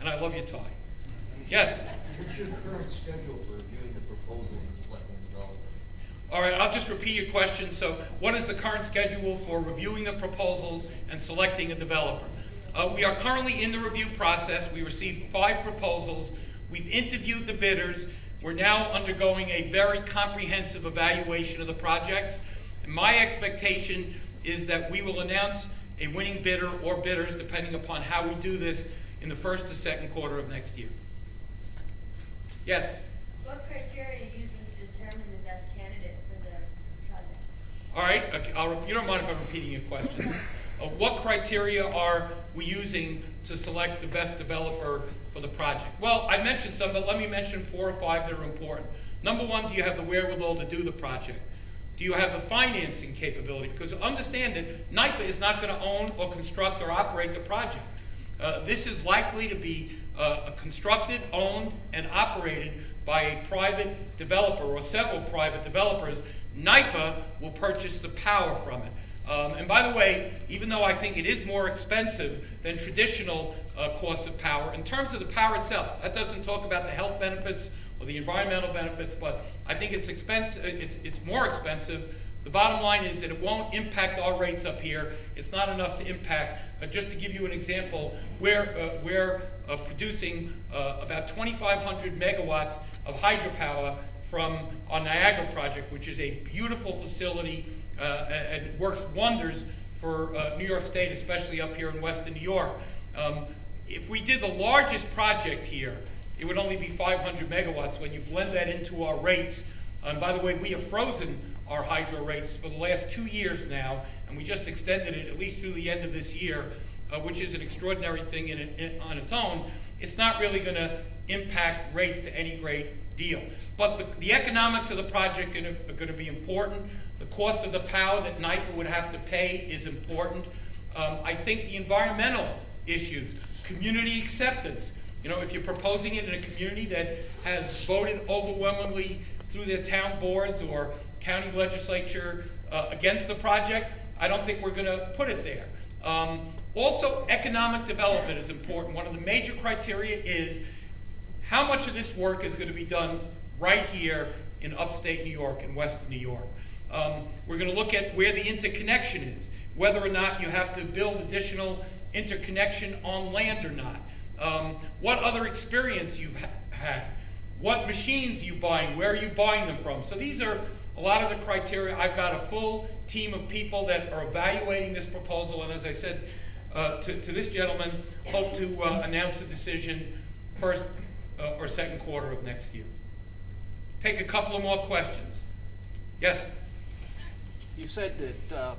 And I love your tie. Yes? What's your current schedule for reviewing the proposals and selecting developers? All right, I'll just repeat your question. So what is the current schedule for reviewing the proposals and selecting a developer? We are currently in the review process. We received 5 proposals. We've interviewed the bidders. We're now undergoing a very comprehensive evaluation of the projects. And my expectation is that we will announce a winning bidder or bidders, depending upon how we do this, in the first to second quarter of next year. Yes? What criteria are you using to determine the best candidate for the project? All right, okay, you don't mind if I'm repeating your questions. What criteria are we using to select the best developer for the project? Well, I mentioned some, but let me mention 4 or 5 that are important. Number 1, do you have the wherewithal to do the project? Do you have the financing capability? Because understand that NYPA is not going to own or construct or operate the project. This is likely to be constructed, owned, and operated by a private developer or several private developers. NYPA will purchase the power from it. And by the way, even though I think it is more expensive than traditional costs of power, in terms of the power itself, that doesn't talk about the health benefits or the environmental benefits, but I think it's expensive. It's more expensive. The bottom line is that it won't impact our rates up here. It's not enough to impact. Just to give you an example, we're producing about 2,500 megawatts of hydropower from our Niagara project, which is a beautiful facility and works wonders for New York State, especially up here in Western New York. If we did the largest project here, it would only be 500 megawatts. When you blend that into our rates, and by the way, we have frozen our hydro rates for the last 2 years now, and we just extended it at least through the end of this year, which is an extraordinary thing on its own. It's not really going to impact rates to any great deal. But the economics of the project are going to be important. The cost of the power that NYPA would have to pay is important. I think the environmental issues, community acceptance. You know, if you're proposing it in a community that has voted overwhelmingly through their town boards or county legislature against the project, I don't think we're going to put it there. Also, economic development is important. One of the major criteria is how much of this work is going to be done right here in upstate New York and western New York. We're going to look at where the interconnection is, whether or not you have to build additional interconnection on land or not. What other experience you've had, what machines are you buying, where are you buying them from. So these are a lot of the criteria. I've got a full team of people that are evaluating this proposal, and as I said to this gentleman, hope to announce a decision first or second quarter of next year. Take a couple of more questions. Yes? You said that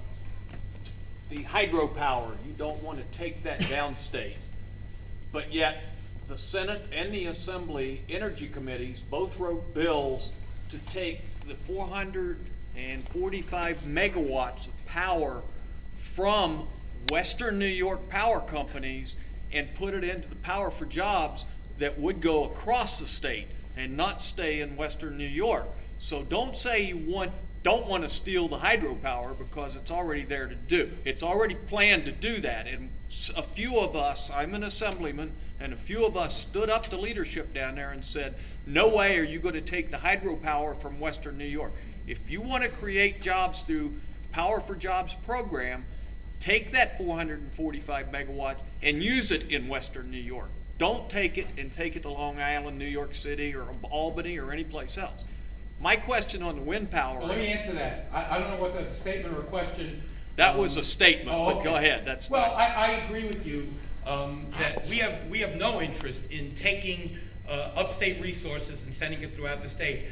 the hydropower, you don't want to take that downstate, but yet the Senate and the Assembly Energy Committees both wrote bills to take the 445 megawatts of power from Western New York power companies and put it into the power for jobs that would go across the state and not stay in Western New York. So don't say you don't want to steal the hydropower, because it's already there to do. It's already planned to do that. And a few of us, I'm an assemblyman, and a few of us stood up to leadership down there and said, no way are you going to take the hydropower from Western New York. If you want to create jobs through Power for Jobs program, take that 445 megawatts and use it in Western New York. Don't take it and take it to Long Island, New York City, or Albany, or any place else. My question on the wind power. Well, let me answer that. I don't know what that's a statement or a question. That was a statement, oh, but okay. Go ahead. That's well, I agree with you that we have no interest in taking upstate resources and sending it throughout the state.